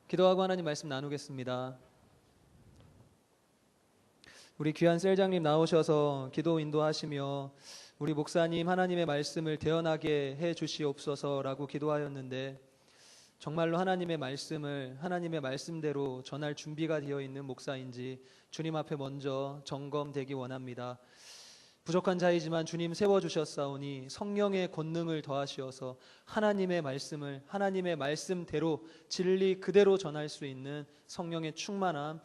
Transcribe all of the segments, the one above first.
기도하고 하나님 말씀 나누겠습니다. 우리 귀한 셀장님 나오셔서 기도 인도하시며 우리 목사님 하나님의 말씀을 대언하게 해 주시옵소서라고 기도하였는데, 정말로 하나님의 말씀을 하나님의 말씀대로 전할 준비가 되어 있는 목사인지 주님 앞에 먼저 점검되기 원합니다. 부족한 자이지만 주님 세워주셨사오니 성령의 권능을 더하시어서 하나님의 말씀을 하나님의 말씀대로 진리 그대로 전할 수 있는 성령의 충만함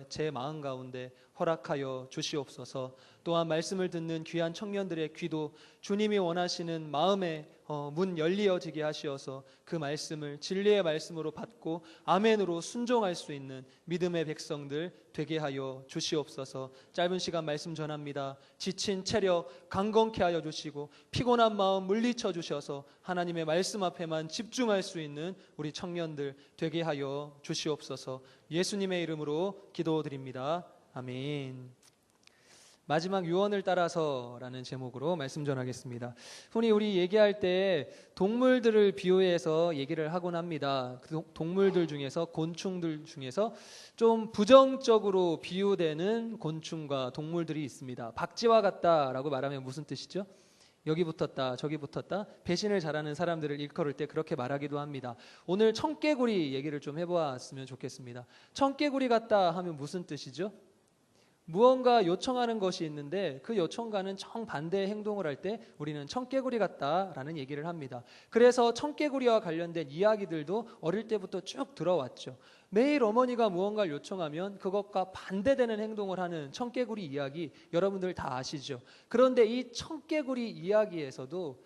제 마음 가운데 허락하여 주시옵소서. 또한 말씀을 듣는 귀한 청년들의 귀도 주님이 원하시는 마음의 문 열리어지게 하시어서 그 말씀을 진리의 말씀으로 받고 아멘으로 순종할 수 있는 믿음의 백성들 되게 하여 주시옵소서. 짧은 시간 말씀 전합니다. 지친 체력 강건케 하여 주시고 피곤한 마음 물리쳐 주셔서 하나님의 말씀 앞에만 집중할 수 있는 우리 청년들 되게 하여 주시옵소서. 예수님의 이름으로 기도드립니다. 아멘. 마지막 유언을 따라서라는 제목으로 말씀 전하겠습니다. 흔히 우리 얘기할 때 동물들을 비유해서 얘기를 하곤 합니다. 그 동물들 중에서 곤충들 중에서 좀 부정적으로 비유되는 곤충과 동물들이 있습니다. 박쥐와 같다라고 말하면 무슨 뜻이죠? 여기 붙었다 저기 붙었다, 배신을 잘하는 사람들을 일컬을 때 그렇게 말하기도 합니다. 오늘 청개구리 얘기를 좀 해보았으면 좋겠습니다. 청개구리 같다 하면 무슨 뜻이죠? 무언가 요청하는 것이 있는데 그 요청과는 정반대의 행동을 할 때 우리는 청개구리 같다라는 얘기를 합니다. 그래서 청개구리와 관련된 이야기들도 어릴 때부터 쭉 들어왔죠. 매일 어머니가 무언가를 요청하면 그것과 반대되는 행동을 하는 청개구리 이야기 여러분들 다 아시죠? 그런데 이 청개구리 이야기에서도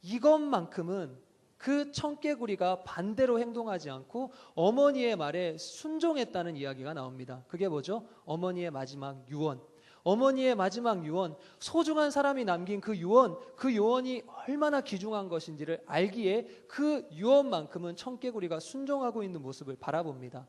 이것만큼은 그 청개구리가 반대로 행동하지 않고 어머니의 말에 순종했다는 이야기가 나옵니다. 그게 뭐죠? 어머니의 마지막 유언. 어머니의 마지막 유언, 소중한 사람이 남긴 그 유언이 얼마나 귀중한 것인지를 알기에 그 유언만큼은 청개구리가 순종하고 있는 모습을 바라봅니다.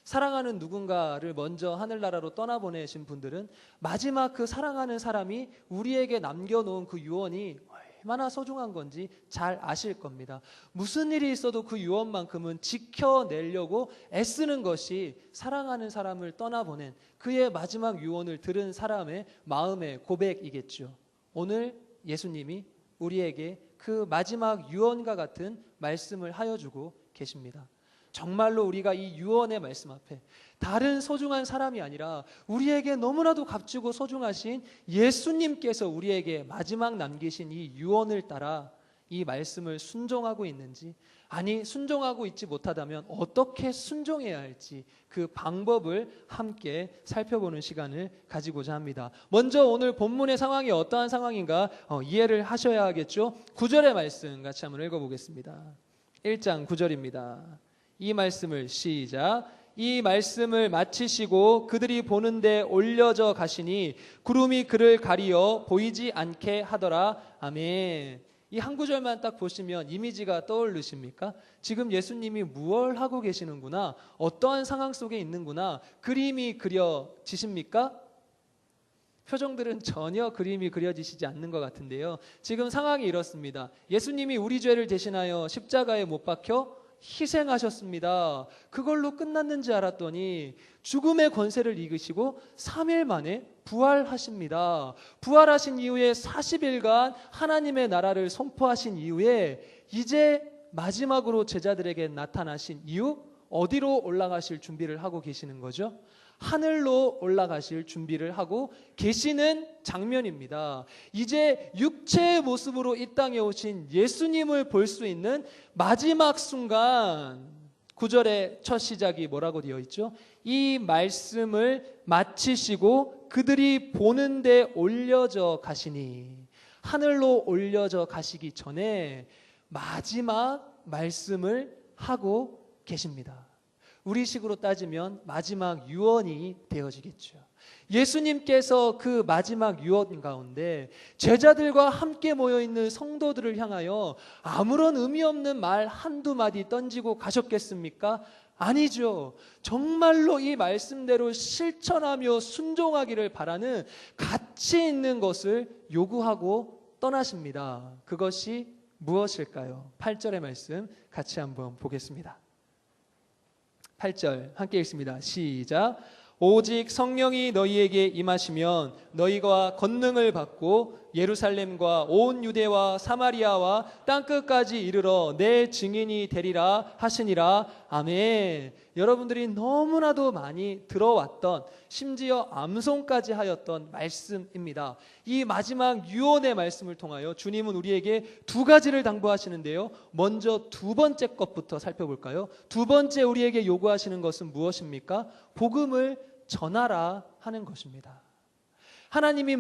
사랑하는 누군가를 먼저 하늘나라로 떠나보내신 분들은 마지막 그 사랑하는 사람이 우리에게 남겨놓은 그 유언이 얼마나 소중한 건지 잘 아실 겁니다. 무슨 일이 있어도 그 유언만큼은 지켜내려고 애쓰는 것이 사랑하는 사람을 떠나보낸 그의 마지막 유언을 들은 사람의 마음의 고백이겠죠. 오늘 예수님이 우리에게 그 마지막 유언과 같은 말씀을 하여 주고 계십니다. 정말로 우리가 이 유언의 말씀 앞에 다른 소중한 사람이 아니라 우리에게 너무나도 값지고 소중하신 예수님께서 우리에게 마지막 남기신 이 유언을 따라 이 말씀을 순종하고 있는지, 아니 순종하고 있지 못하다면 어떻게 순종해야 할지 그 방법을 함께 살펴보는 시간을 가지고자 합니다. 먼저 오늘 본문의 상황이 어떠한 상황인가 이해를 하셔야 하겠죠. 9절의 말씀 같이 한번 읽어보겠습니다. 1장 9절입니다. 이 말씀을 시작. 이 말씀을 마치시고 그들이 보는데 올려져 가시니 구름이 그를 가리어 보이지 않게 하더라. 아멘. 이 한 구절만 딱 보시면 이미지가 떠오르십니까? 지금 예수님이 무엇을 하고 계시는구나, 어떠한 상황 속에 있는구나 그림이 그려지십니까? 표정들은 전혀 그림이 그려지시지 않는 것 같은데요. 지금 상황이 이렇습니다. 예수님이 우리 죄를 대신하여 십자가에 못 박혀 희생하셨습니다. 그걸로 끝났는지 알았더니 죽음의 권세를 이기시고 3일 만에 부활하십니다. 부활하신 이후에 40일간 하나님의 나라를 선포하신 이후에 이제 마지막으로 제자들에게 나타나신 이후 어디로 올라가실 준비를 하고 계시는 거죠? 하늘로 올라가실 준비를 하고 계시는 장면입니다. 이제 육체의 모습으로 이 땅에 오신 예수님을 볼 수 있는 마지막 순간, 9절의 첫 시작이 뭐라고 되어 있죠? 이 말씀을 마치시고 그들이 보는데 올려져 가시니, 하늘로 올려져 가시기 전에 마지막 말씀을 하고 계십니다. 우리식으로 따지면 마지막 유언이 되어지겠죠. 예수님께서 그 마지막 유언 가운데 제자들과 함께 모여있는 성도들을 향하여 아무런 의미 없는 말 한두 마디 던지고 가셨겠습니까? 아니죠. 정말로 이 말씀대로 실천하며 순종하기를 바라는 가치 있는 것을 요구하고 떠나십니다. 그것이 무엇일까요? 8절의 말씀 같이 한번 보겠습니다. 8절 함께 읽습니다. 시작. 오직 성령이 너희에게 임하시면 너희가 권능을 받고 예루살렘과 온 유대와 사마리아와 땅끝까지 이르러 내 증인이 되리라 하시니라. 아멘. 여러분들이 너무나도 많이 들어왔던, 심지어 암송까지 하였던 말씀입니다. 이 마지막 유언의 말씀을 통하여 주님은 우리에게 두 가지를 당부하시는데요. 먼저 두 번째 것부터 살펴볼까요? 두 번째 우리에게 요구하시는 것은 무엇입니까? 복음을 전하라 하는 것입니다. 하나님이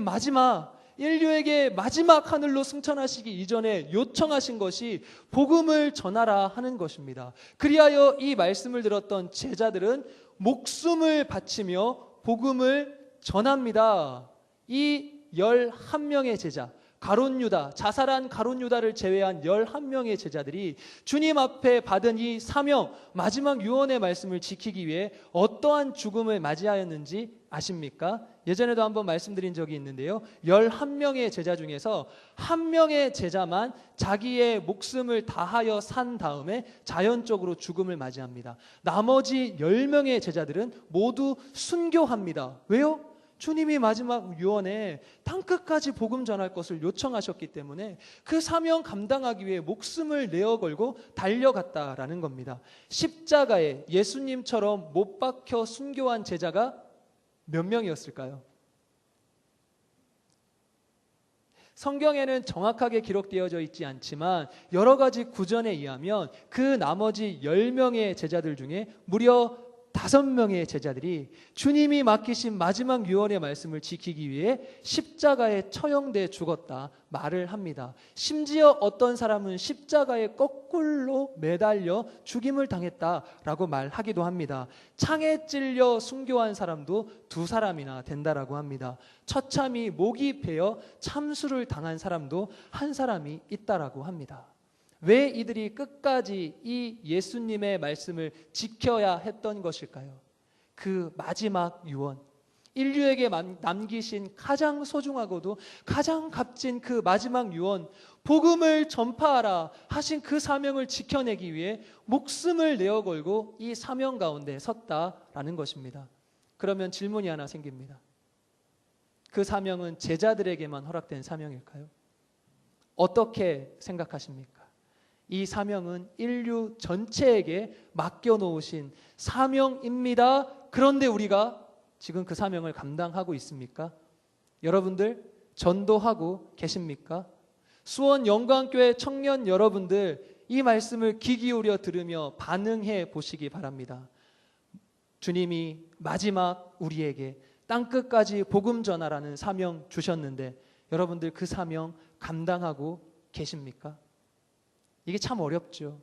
인류에게 마지막 하늘로 승천하시기 이전에 요청하신 것이 복음을 전하라 하는 것입니다. 그리하여 이 말씀을 들었던 제자들은 목숨을 바치며 복음을 전합니다. 이 11명의 제자, 가룟 유다, 자살한 가룟 유다를 제외한 11명의 제자들이 주님 앞에 받은 이 사명, 마지막 유언의 말씀을 지키기 위해 어떠한 죽음을 맞이하였는지 아십니까? 예전에도 한번 말씀드린 적이 있는데요. 11명의 제자 중에서 한 명의 제자만 자기의 목숨을 다하여 산 다음에 자연적으로 죽음을 맞이합니다. 나머지 10명의 제자들은 모두 순교합니다. 왜요? 주님이 마지막 유언에 땅끝까지 복음 전할 것을 요청하셨기 때문에 그 사명 감당하기 위해 목숨을 내어 걸고 달려갔다라는 겁니다. 십자가에 예수님처럼 못 박혀 순교한 제자가 몇 명이었을까요? 성경에는 정확하게 기록되어져 있지 않지만 여러 가지 구전에 의하면 그 나머지 10명의 제자들 중에 무려 5명의 제자들이 주님이 맡기신 마지막 유언의 말씀을 지키기 위해 십자가에 처형돼 죽었다 말을 합니다. 심지어 어떤 사람은 십자가에 거꾸로 매달려 죽임을 당했다라고 말하기도 합니다. 창에 찔려 순교한 사람도 2사람이나 된다라고 합니다. 처참히 목이 베어 참수를 당한 사람도 1사람이 있다라고 합니다. 왜 이들이 끝까지 이 예수님의 말씀을 지켜야 했던 것일까요? 그 마지막 유언, 인류에게 남기신 가장 소중하고도 가장 값진 그 마지막 유언, 복음을 전파하라 하신 그 사명을 지켜내기 위해 목숨을 내어 걸고 이 사명 가운데 섰다라는 것입니다. 그러면 질문이 하나 생깁니다. 그 사명은 제자들에게만 허락된 사명일까요? 어떻게 생각하십니까? 이 사명은 인류 전체에게 맡겨놓으신 사명입니다. 그런데 우리가 지금 그 사명을 감당하고 있습니까? 여러분들 전도하고 계십니까? 수원 영광교회 청년 여러분들 이 말씀을 귀 기울여 들으며 반응해 보시기 바랍니다. 주님이 마지막 우리에게 땅끝까지 복음 전하라는 사명 주셨는데 여러분들 그 사명 감당하고 계십니까? 이게 참 어렵죠.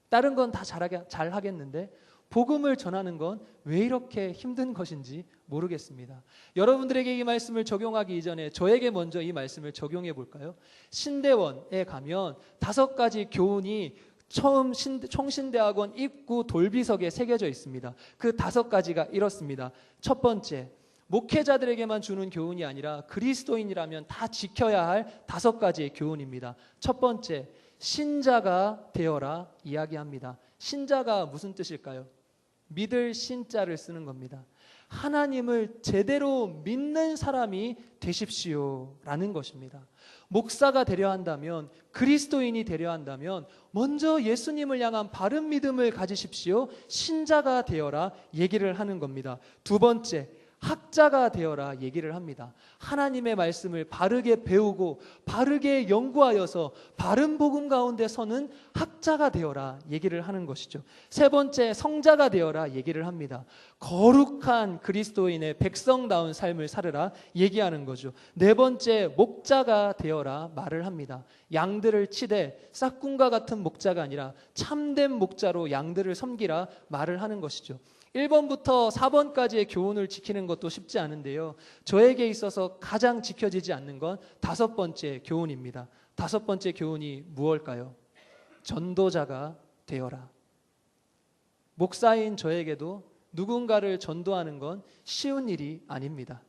다른 건 다 잘하겠는데 복음을 전하는 건 왜 이렇게 힘든 것인지 모르겠습니다. 여러분들에게 이 말씀을 적용하기 이전에 저에게 먼저 이 말씀을 적용해 볼까요? 신대원에 가면 5가지 교훈이 처음 총신대학원 입구 돌비석에 새겨져 있습니다. 그 5가지가 이렇습니다. 첫 번째, 목회자들에게만 주는 교훈이 아니라 그리스도인이라면 다 지켜야 할 5가지의 교훈입니다. 첫 번째, 신자가 되어라 이야기합니다. 신자가 무슨 뜻일까요? 믿을 신자를 쓰는 겁니다. 하나님을 제대로 믿는 사람이 되십시오 라는 것입니다. 목사가 되려 한다면, 그리스도인이 되려 한다면 먼저 예수님을 향한 바른 믿음을 가지십시오. 신자가 되어라 얘기를 하는 겁니다. 두 번째, 학자가 되어라 얘기를 합니다. 하나님의 말씀을 바르게 배우고 바르게 연구하여서 바른 복음 가운데 서는 학자가 되어라 얘기를 하는 것이죠. 세 번째, 성자가 되어라 얘기를 합니다. 거룩한 그리스도인의 백성다운 삶을 살으라 얘기하는 거죠. 네 번째, 목자가 되어라 말을 합니다. 양들을 치되 싹군과 같은 목자가 아니라 참된 목자로 양들을 섬기라 말을 하는 것이죠. 1번부터 4번까지의 교훈을 지키는 것도 쉽지 않은데요. 저에게 있어서 가장 지켜지지 않는 건 5번째 교훈입니다. 5번째 교훈이 무엇일까요? 전도자가 되어라. 목사인 저에게도 누군가를 전도하는 건 쉬운 일이 아닙니다.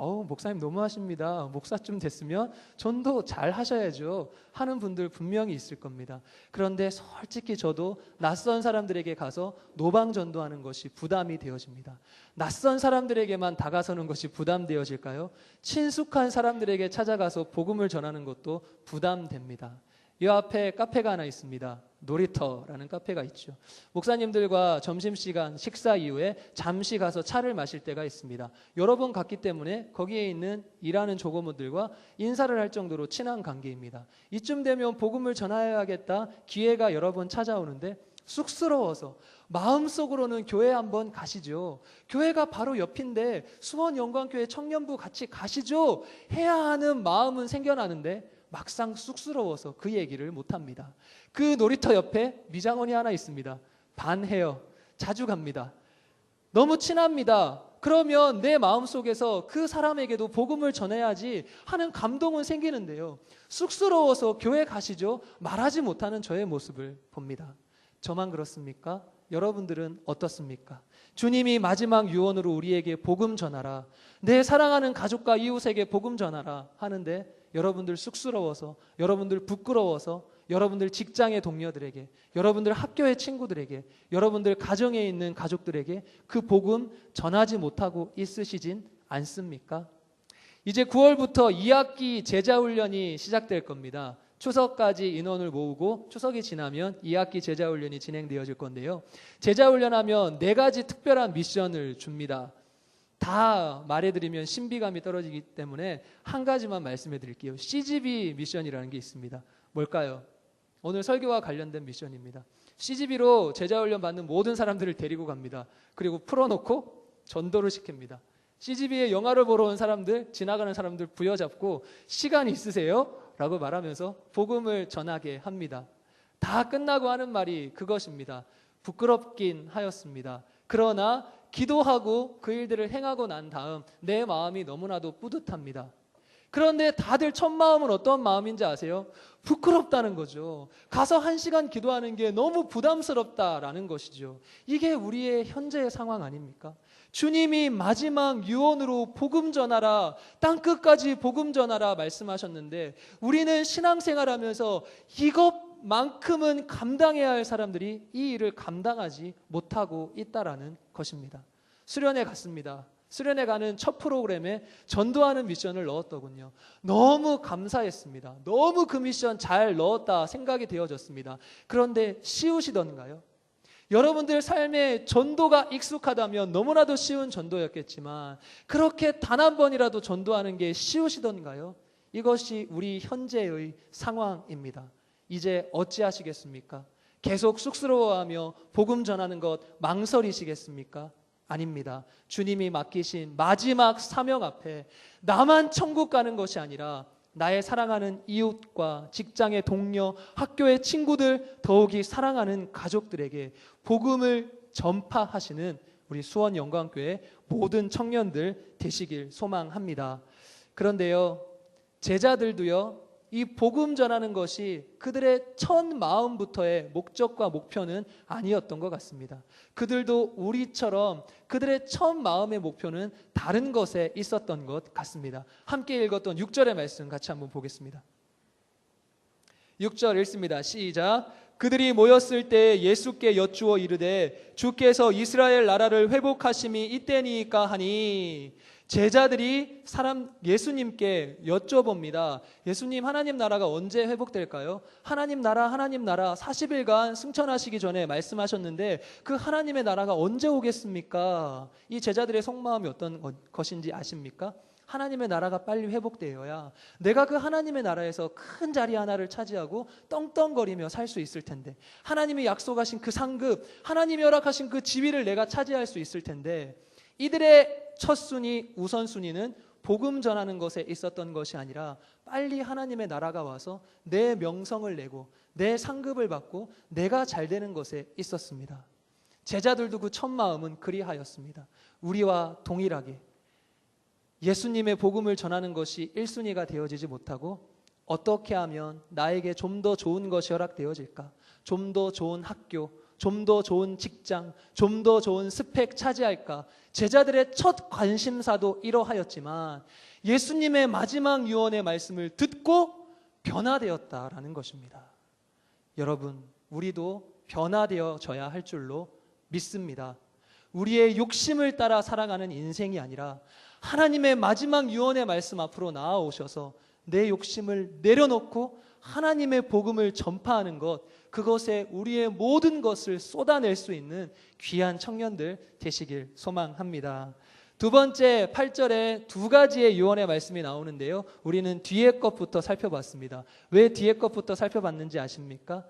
목사님 너무하십니다. 목사쯤 됐으면 전도 잘 하셔야죠 하는 분들 분명히 있을 겁니다. 그런데 솔직히 저도 낯선 사람들에게 가서 노방 전도하는 것이 부담이 되어집니다. 낯선 사람들에게만 다가서는 것이 부담되어질까요? 친숙한 사람들에게 찾아가서 복음을 전하는 것도 부담됩니다. 이 앞에 카페가 하나 있습니다. 놀이터라는 카페가 있죠. 목사님들과 점심시간 식사 이후에 잠시 가서 차를 마실 때가 있습니다. 여러 번 갔기 때문에 거기에 있는 일하는 조고모들과 인사를 할 정도로 친한 관계입니다. 이쯤 되면 복음을 전해야겠다 기회가 여러 번 찾아오는데 쑥스러워서 마음속으로는 교회 한번 가시죠. 교회가 바로 옆인데 수원영광교회 청년부 같이 가시죠 해야 하는 마음은 생겨나는데 막상 쑥스러워서 그 얘기를 못합니다. 그 놀이터 옆에 미장원이 하나 있습니다. 반해요. 자주 갑니다. 너무 친합니다. 그러면 내 마음속에서 그 사람에게도 복음을 전해야지 하는 감동은 생기는데요. 쑥스러워서 교회 가시죠 말하지 못하는 저의 모습을 봅니다. 저만 그렇습니까? 여러분들은 어떻습니까? 주님이 마지막 유언으로 우리에게 복음 전하라, 내 사랑하는 가족과 이웃에게 복음 전하라 하는데 여러분들 쑥스러워서, 여러분들 부끄러워서, 여러분들 직장의 동료들에게, 여러분들 학교의 친구들에게, 여러분들 가정에 있는 가족들에게 그 복음 전하지 못하고 있으시진 않습니까? 이제 9월부터 2학기 제자훈련이 시작될 겁니다. 추석까지 인원을 모으고 추석이 지나면 2학기 제자훈련이 진행되어질 건데요. 제자훈련하면 4가지 특별한 미션을 줍니다. 다 말해드리면 신비감이 떨어지기 때문에 한 가지만 말씀해 드릴게요. CGB 미션이라는 게 있습니다. 뭘까요? 오늘 설교와 관련된 미션입니다. CGB로 제자훈련 받는 모든 사람들을 데리고 갑니다. 그리고 풀어놓고 전도를 시킵니다. CGV에 영화를 보러 온 사람들, 지나가는 사람들 부여잡고 시간 있으세요? 라고 말하면서 복음을 전하게 합니다. 다 끝나고 하는 말이 그것입니다. 부끄럽긴 하였습니다. 그러나 기도하고 그 일들을 행하고 난 다음 내 마음이 너무나도 뿌듯합니다. 그런데 다들 첫 마음은 어떤 마음인지 아세요? 부끄럽다는 거죠. 가서 1시간 기도하는 게 너무 부담스럽다라는 것이죠. 이게 우리의 현재의 상황 아닙니까? 주님이 마지막 유언으로 복음 전하라, 땅끝까지 복음 전하라 말씀하셨는데 우리는 신앙생활하면서 이것만큼은 감당해야 할 사람들이 이 일을 감당하지 못하고 있다라는 것입니다. 수련회 갔습니다. 수련회 가는 첫 프로그램에 전도하는 미션을 넣었더군요. 너무 감사했습니다. 너무 그 미션 잘 넣었다 생각이 되어졌습니다. 그런데 쉬우시던가요? 여러분들 삶에 전도가 익숙하다면 너무나도 쉬운 전도였겠지만 그렇게 단 한 번이라도 전도하는 게 쉬우시던가요? 이것이 우리 현재의 상황입니다. 이제 어찌하시겠습니까? 계속 쑥스러워하며 복음 전하는 것 망설이시겠습니까? 아닙니다. 주님이 맡기신 마지막 사명 앞에 나만 천국 가는 것이 아니라 나의 사랑하는 이웃과 직장의 동료, 학교의 친구들, 더욱이 사랑하는 가족들에게 복음을 전파하시는 우리 수원영광교회 모든 청년들 되시길 소망합니다. 그런데요, 제자들도요, 이 복음 전하는 것이 그들의 첫 마음부터의 목적과 목표는 아니었던 것 같습니다. 그들도 우리처럼 그들의 첫 마음의 목표는 다른 것에 있었던 것 같습니다. 함께 읽었던 6절의 말씀 같이 한번 보겠습니다. 6절 읽습니다. 시작. 그들이 모였을 때 예수께 여쭈어 이르되 주께서 이스라엘 나라를 회복하심이 이때니까 하니, 제자들이 예수님께 여쭤봅니다. 예수님, 하나님 나라가 언제 회복될까요? 하나님 나라 40일간 승천하시기 전에 말씀하셨는데 그 하나님의 나라가 언제 오겠습니까? 이 제자들의 속마음이 어떤 것인지 아십니까? 하나님의 나라가 빨리 회복되어야 내가 그 하나님의 나라에서 큰 자리 하나를 차지하고 떵떵거리며 살 수 있을 텐데, 하나님이 약속하신 그 상급, 하나님이 허락하신 그 지위를 내가 차지할 수 있을 텐데, 이들의 첫 순위, 우선순위는 복음 전하는 것에 있었던 것이 아니라 빨리 하나님의 나라가 와서 내 명성을 내고 내 상급을 받고 내가 잘 되는 것에 있었습니다. 제자들도 그 첫 마음은 그리하였습니다. 우리와 동일하게 예수님의 복음을 전하는 것이 1순위가 되어지지 못하고 어떻게 하면 나에게 좀 더 좋은 것이 허락되어질까? 좀 더 좋은 학교, 좀 더 좋은 직장, 좀 더 좋은 스펙 차지할까? 제자들의 첫 관심사도 이러하였지만 예수님의 마지막 유언의 말씀을 듣고 변화되었다라는 것입니다. 여러분, 우리도 변화되어져야 할 줄로 믿습니다. 우리의 욕심을 따라 살아가는 인생이 아니라 하나님의 마지막 유언의 말씀 앞으로 나아오셔서 내 욕심을 내려놓고 하나님의 복음을 전파하는 것, 그것에 우리의 모든 것을 쏟아낼 수 있는 귀한 청년들 되시길 소망합니다. 두 번째 8절에 두 가지의 유언의 말씀이 나오는데요, 우리는 뒤에 것부터 살펴봤습니다. 왜 뒤에 것부터 살펴봤는지 아십니까?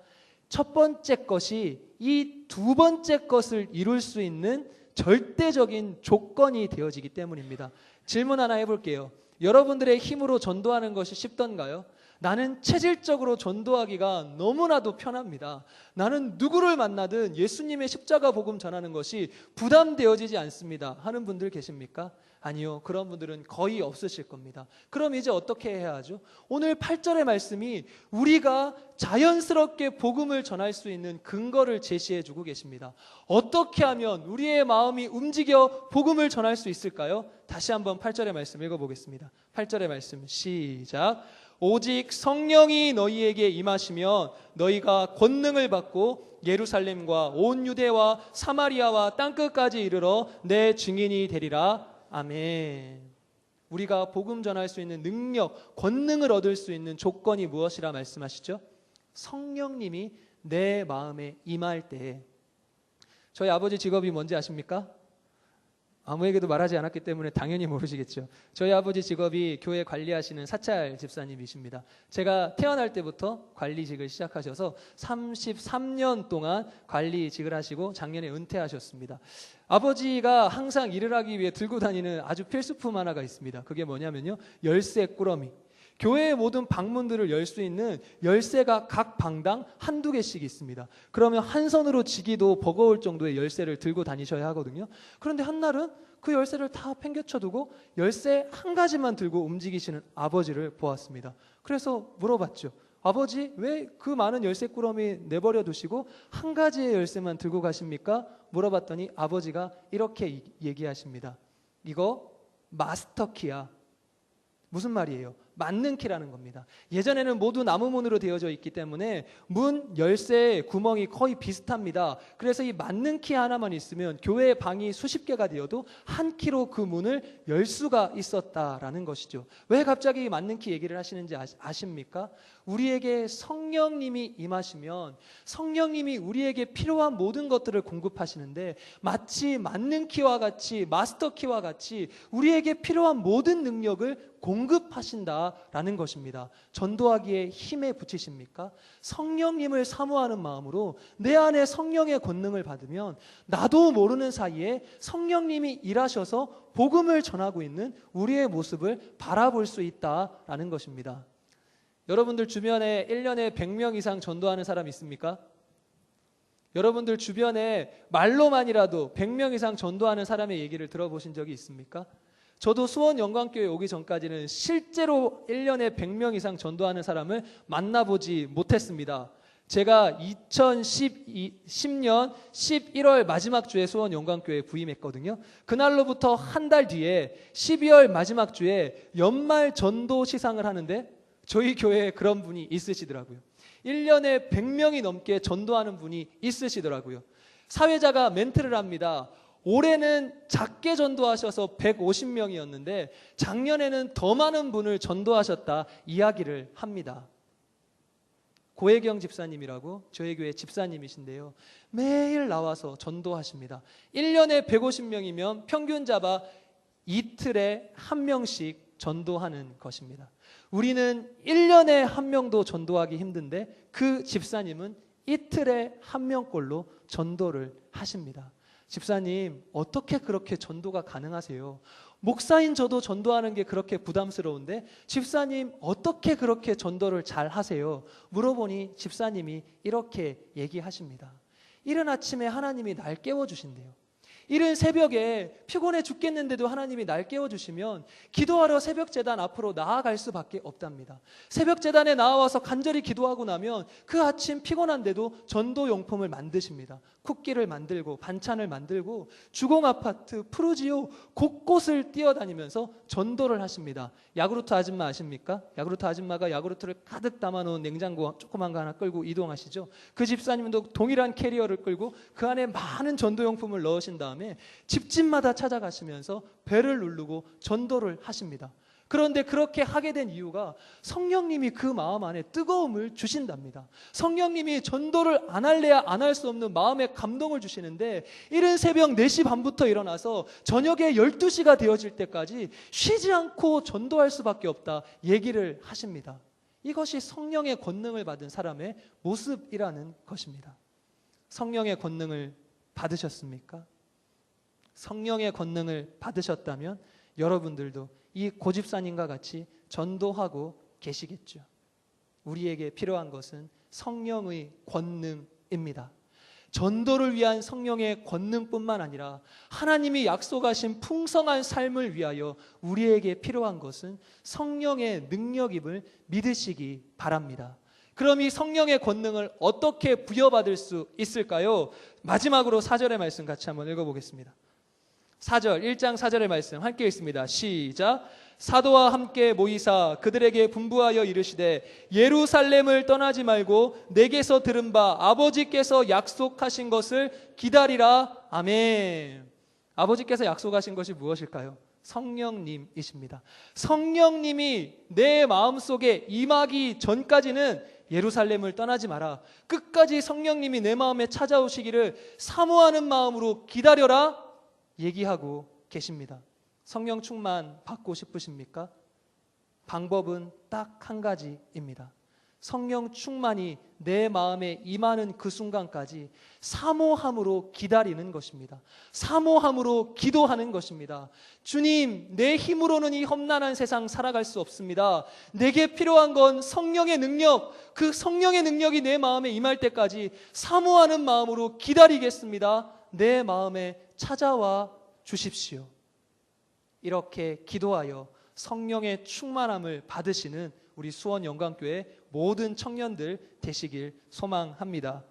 첫 번째 것이 이 두 번째 것을 이룰 수 있는 절대적인 조건이 되어지기 때문입니다. 질문 하나 해볼게요. 여러분들의 힘으로 전도하는 것이 쉽던가요? 나는 체질적으로 전도하기가 너무나도 편합니다. 나는 누구를 만나든 예수님의 십자가 복음 전하는 것이 부담되어지지 않습니다 하는 분들 계십니까? 아니요, 그런 분들은 거의 없으실 겁니다. 그럼 이제 어떻게 해야 하죠? 오늘 8절의 말씀이 우리가 자연스럽게 복음을 전할 수 있는 근거를 제시해 주고 계십니다. 어떻게 하면 우리의 마음이 움직여 복음을 전할 수 있을까요? 다시 한번 8절의 말씀 읽어보겠습니다. 8절의 말씀 시작. 오직 성령이 너희에게 임하시면 너희가 권능을 받고 예루살렘과 온 유대와 사마리아와 땅끝까지 이르러 내 증인이 되리라. 아멘. 우리가 복음 전할 수 있는 능력, 권능을 얻을 수 있는 조건이 무엇이라 말씀하시죠? 성령님이 내 마음에 임할 때에. 저희 아버지 직업이 뭔지 아십니까? 아무에게도 말하지 않았기 때문에 당연히 모르시겠죠. 저희 아버지 직업이 교회 관리하시는 사찰 집사님이십니다. 제가 태어날 때부터 관리직을 시작하셔서 33년 동안 관리직을 하시고 작년에 은퇴하셨습니다. 아버지가 항상 일을 하기 위해 들고 다니는 아주 필수품 하나가 있습니다. 그게 뭐냐면요, 열쇠 꾸러미. 교회의 모든 방문들을 열 수 있는 열쇠가 각 방당 한두 개씩 있습니다. 그러면 한 손으로 쥐기도 버거울 정도의 열쇠를 들고 다니셔야 하거든요. 그런데 한날은 그 열쇠를 다 팽개쳐두고 열쇠 한 가지만 들고 움직이시는 아버지를 보았습니다. 그래서 물어봤죠. 아버지, 왜 그 많은 열쇠 꾸러미 내버려 두시고 한 가지의 열쇠만 들고 가십니까? 물어봤더니 아버지가 이렇게 얘기하십니다. 이거 마스터키야. 무슨 말이에요? 맞는 키라는 겁니다. 예전에는 모두 나무문으로 되어져 있기 때문에 문 열쇠의 구멍이 거의 비슷합니다. 그래서 이 맞는 키 하나만 있으면 교회 방이 수십 개가 되어도 한 키로 그 문을 열 수가 있었다라는 것이죠. 왜 갑자기 이 맞는 키 얘기를 하시는지 아십니까? 우리에게 성령님이 임하시면 성령님이 우리에게 필요한 모든 것들을 공급하시는데 마치 맞는 키와 같이 마스터 키와 같이 우리에게 필요한 모든 능력을 공급하신다라는 것입니다. 전도하기에 힘에 붙이십니까? 성령님을 사모하는 마음으로 내 안에 성령의 권능을 받으면 나도 모르는 사이에 성령님이 일하셔서 복음을 전하고 있는 우리의 모습을 바라볼 수 있다라는 것입니다. 여러분들 주변에 1년에 100명 이상 전도하는 사람 있습니까? 여러분들 주변에 말로만이라도 100명 이상 전도하는 사람의 얘기를 들어보신 적이 있습니까? 저도 수원 영광교회 오기 전까지는 실제로 1년에 100명 이상 전도하는 사람을 만나보지 못했습니다. 제가 2010년 11월 마지막 주에 수원 영광교회에 부임했거든요. 그날로부터 한 달 뒤에 12월 마지막 주에 연말 전도 시상을 하는데 저희 교회에 그런 분이 있으시더라고요. 1년에 100명이 넘게 전도하는 분이 있으시더라고요. 사회자가 멘트를 합니다. 올해는 작게 전도하셔서 150명이었는데 작년에는 더 많은 분을 전도하셨다 이야기를 합니다. 고혜경 집사님이라고 저희 교회 집사님이신데요. 매일 나와서 전도하십니다. 1년에 150명이면 평균 잡아 이틀에 한 명씩 전도하는 것입니다. 우리는 1년에 한 명도 전도하기 힘든데 그 집사님은 이틀에 한 명꼴로 전도를 하십니다. 집사님, 어떻게 그렇게 전도가 가능하세요? 목사인 저도 전도하는 게 그렇게 부담스러운데 집사님 어떻게 그렇게 전도를 잘 하세요? 물어보니 집사님이 이렇게 얘기하십니다. 이른 아침에 하나님이 날 깨워주신대요. 이른 새벽에 피곤해 죽겠는데도 하나님이 날 깨워주시면 기도하러 새벽제단 앞으로 나아갈 수밖에 없답니다. 새벽제단에 나와서 간절히 기도하고 나면 그 아침 피곤한데도 전도용품을 만드십니다. 쿠키를 만들고 반찬을 만들고 주공아파트, 푸르지오 곳곳을 뛰어다니면서 전도를 하십니다. 야구르트 아줌마 아십니까? 야구르트 아줌마가 야구르트를 가득 담아놓은 냉장고 조그만 거 하나 끌고 이동하시죠. 그 집사님도 동일한 캐리어를 끌고 그 안에 많은 전도용품을 넣으신 다음에 집집마다 찾아가시면서 벨을 누르고 전도를 하십니다. 그런데 그렇게 하게 된 이유가 성령님이 그 마음 안에 뜨거움을 주신답니다. 성령님이 전도를 안 할래야 안 할 수 없는 마음의 감동을 주시는데 이른 새벽 4시 반부터 일어나서 저녁에 12시가 되어질 때까지 쉬지 않고 전도할 수밖에 없다 얘기를 하십니다. 이것이 성령의 권능을 받은 사람의 모습이라는 것입니다. 성령의 권능을 받으셨습니까? 성령의 권능을 받으셨다면 여러분들도 이 고집사님과 같이 전도하고 계시겠죠. 우리에게 필요한 것은 성령의 권능입니다. 전도를 위한 성령의 권능뿐만 아니라 하나님이 약속하신 풍성한 삶을 위하여 우리에게 필요한 것은 성령의 능력임을 믿으시기 바랍니다. 그럼 이 성령의 권능을 어떻게 부여받을 수 있을까요? 마지막으로 4절의 말씀 같이 한번 읽어보겠습니다. 4절, 1장 4절의 말씀 함께 읽습니다. 시작. 사도와 함께 모이사 그들에게 분부하여 이르시되 예루살렘을 떠나지 말고 내게서 들은 바 아버지께서 약속하신 것을 기다리라. 아멘. 아버지께서 약속하신 것이 무엇일까요? 성령님이십니다. 성령님이 내 마음속에 임하기 전까지는 예루살렘을 떠나지 마라. 끝까지 성령님이 내 마음에 찾아오시기를 사모하는 마음으로 기다려라 얘기하고 계십니다. 성령 충만 받고 싶으십니까? 방법은 딱 한 가지입니다. 성령 충만이 내 마음에 임하는 그 순간까지 사모함으로 기다리는 것입니다. 사모함으로 기도하는 것입니다. 주님, 내 힘으로는 이 험난한 세상 살아갈 수 없습니다. 내게 필요한 건 성령의 능력, 그 성령의 능력이 내 마음에 임할 때까지 사모하는 마음으로 기다리겠습니다. 내 마음에 찾아와 주십시오. 이렇게 기도하여 성령의 충만함을 받으시는 우리 수원 영광교회 모든 청년들 되시길 소망합니다.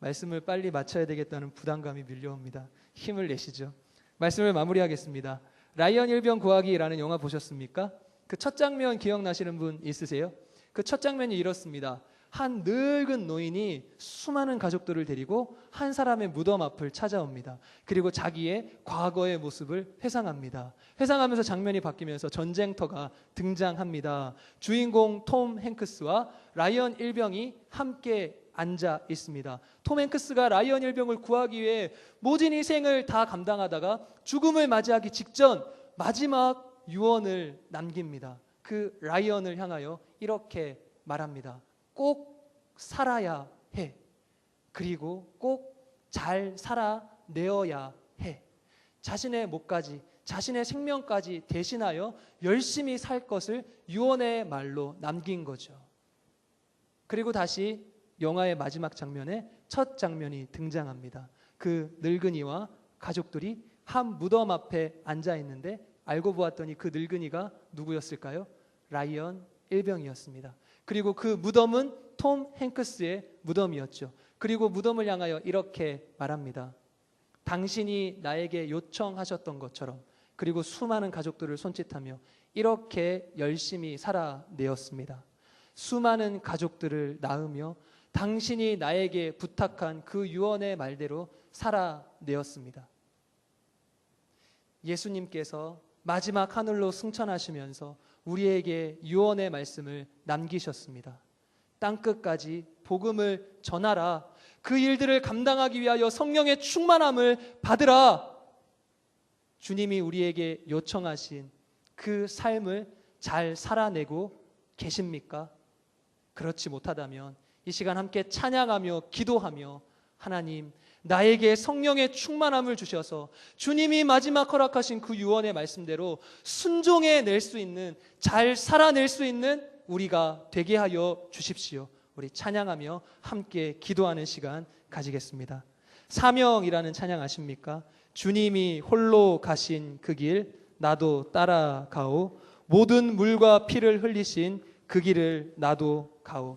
말씀을 빨리 마쳐야 되겠다는 부담감이 밀려옵니다. 힘을 내시죠. 말씀을 마무리하겠습니다. 라이언 일병 구하기라는 영화 보셨습니까? 그 첫 장면 기억나시는 분 있으세요? 그 첫 장면이 이렇습니다. 한 늙은 노인이 수많은 가족들을 데리고 한 사람의 무덤 앞을 찾아옵니다. 그리고 자기의 과거의 모습을 회상합니다. 회상하면서 장면이 바뀌면서 전쟁터가 등장합니다. 주인공 톰 행크스와 라이언 일병이 함께 앉아 있습니다. 톰 행크스가 라이언 일병을 구하기 위해 모진 희생을 다 감당하다가 죽음을 맞이하기 직전 마지막 유언을 남깁니다. 그 라이언을 향하여 이렇게 말합니다. 꼭 살아야 해. 그리고 꼭 잘 살아내어야 해. 자신의 목까지, 자신의 생명까지 대신하여 열심히 살 것을 유언의 말로 남긴 거죠. 그리고 다시 영화의 마지막 장면에 첫 장면이 등장합니다. 그 늙은이와 가족들이 한 무덤 앞에 앉아 있는데 알고 보았더니 그 늙은이가 누구였을까요? 라이언 일병이었습니다. 그리고 그 무덤은 톰 행크스의 무덤이었죠. 그리고 무덤을 향하여 이렇게 말합니다. 당신이 나에게 요청하셨던 것처럼 그리고 수많은 가족들을 손짓하며 이렇게 열심히 살아내었습니다. 수많은 가족들을 낳으며 당신이 나에게 부탁한 그 유언의 말대로 살아내었습니다. 예수님께서 마지막 하늘로 승천하시면서 우리에게 유언의 말씀을 남기셨습니다. 땅끝까지 복음을 전하라. 그 일들을 감당하기 위하여 성령의 충만함을 받으라. 주님이 우리에게 요청하신 그 삶을 잘 살아내고 계십니까? 그렇지 못하다면 이 시간 함께 찬양하며 기도하며 하나님, 나에게 성령의 충만함을 주셔서 주님이 마지막 허락하신 그 유언의 말씀대로 순종해낼 수 있는, 잘 살아낼 수 있는 우리가 되게 하여 주십시오. 우리 찬양하며 함께 기도하는 시간 가지겠습니다. 사명이라는 찬양 아십니까? 주님이 홀로 가신 그 길 나도 따라가오. 모든 물과 피를 흘리신 그 길을 나도 가오.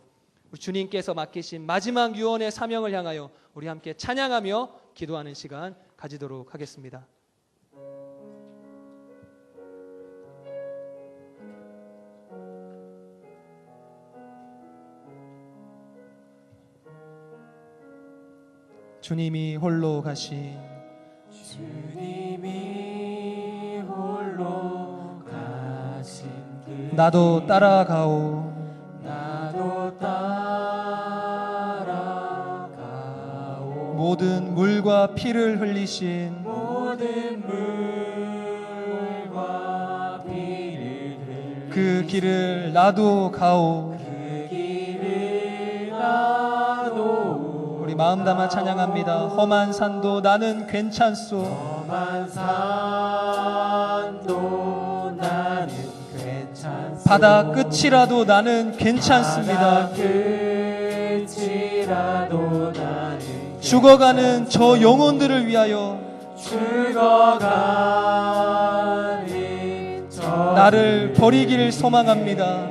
우리 주님께서 맡기신 마지막 유언의 사명을 향하여 우리 함께 찬양하며 기도하는 시간 가지도록 하겠습니다. 주님이 홀로 가신 주님이 홀로 가신 길 나도 따라가오. 나도 따라가오. 모든 물과 피를 흘리신 모든 물과 피를 흘리신 그 길을 나도 가오. 그 길을 나도 우리 마음 담아 찬양합니다. 험한 산도 나는 괜찮소. 험한 산도 나는 괜찮소. 바다 끝이라도 나는 괜찮습니다. 바다 끝이라도 나는 죽어가는 저 영혼들을 위하여 죽어가는 저 나를 버리기를 소망합니다.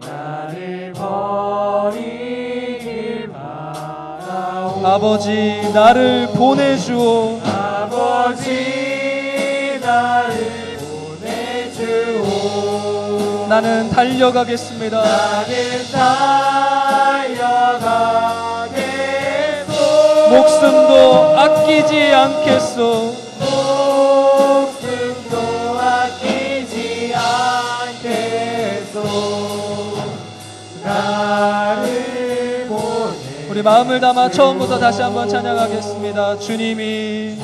나를 버리길 바라오. 아버지 나를 보내주오. 아버지 나를 보내주오. 나는 달려가겠습니다. 나는 달려가겠소. 목숨도 아끼지 않겠소. 목숨도 아끼지 않겠소. 나를 보내. 우리 마음을 담아 처음부터 다시 한번 찬양하겠습니다. 주님이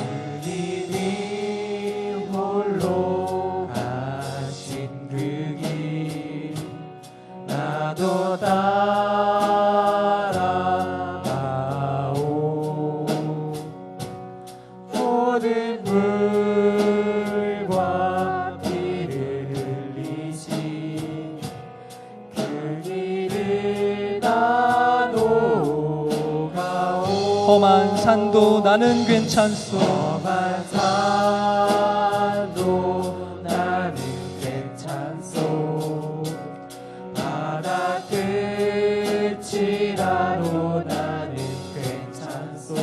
홀로 가신 그 길 나도 따라가오. 모든 물과 피를 흘리신 그 길을 나도 가오. 험한 산도 나는 괜찮소. 험한 산도 나는 괜찮소. 바다 끝이라도 나는 괜찮소.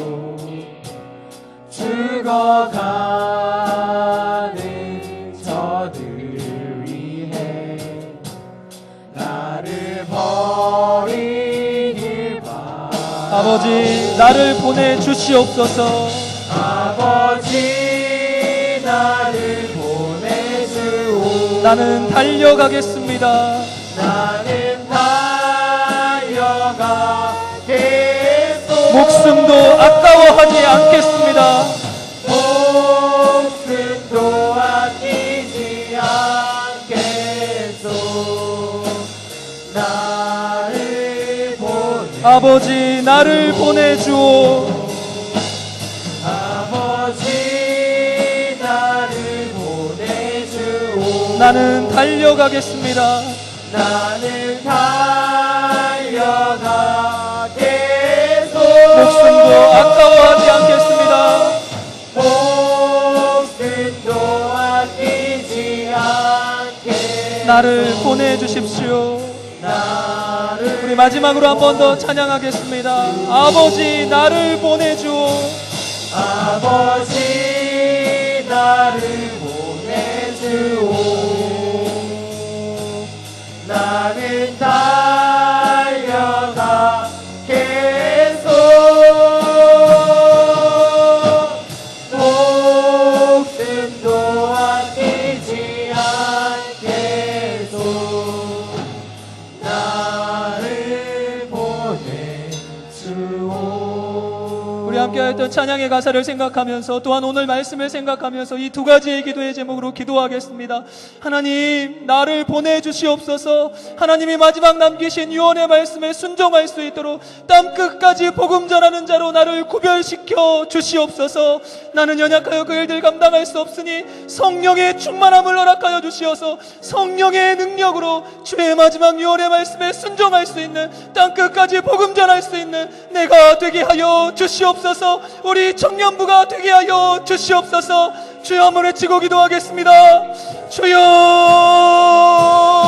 죽어가는 저들을 위해 나를 버리길 바라. 아버지 나를 보내주시옵소서. 아버지 나를 보내주오. 나는 달려가겠습니다. 나는 달려가겠소. 목숨도 아까워하지 않겠습니다. 목숨도 아끼지 않겠소. 나를 보내. 아버지 나를 보내주오. 아버지 나를 보내주오. 나는 달려가겠습니다. 나는 달려가겠소. 목숨도 아까워하지 않겠습니다. 목숨도 아끼지 않겠소. 나를 보내주십시오. 나를 우리 마지막으로 한 번 더 찬양하겠습니다. 아버지 나를 보내주오. 아버지 나를 보내주오. 나는 달려가겠소. 목숨도 아끼지 않겠소. 나를 보내주오. 우리 함께 했던 찬양 찬양의 가사를 생각하면서 또한 오늘 말씀을 생각하면서 이 두 가지의 기도의 제목으로 기도하겠습니다. 하나님, 나를 보내주시옵소서. 하나님이 마지막 남기신 유언의 말씀에 순종할 수 있도록 땅끝까지 복음 전하는 자로 나를 구별시켜 주시옵소서. 나는 연약하여 그 일들 감당할 수 없으니 성령의 충만함을 허락하여 주시어서 성령의 능력으로 주의 마지막 유언의 말씀에 순종할 수 있는, 땅끝까지 복음 전할 수 있는 내가 되게 하여 주시옵소서. 우리 청년부가 되게 하여 주시옵소서. 주여 한번 외치고 기도하겠습니다. 주여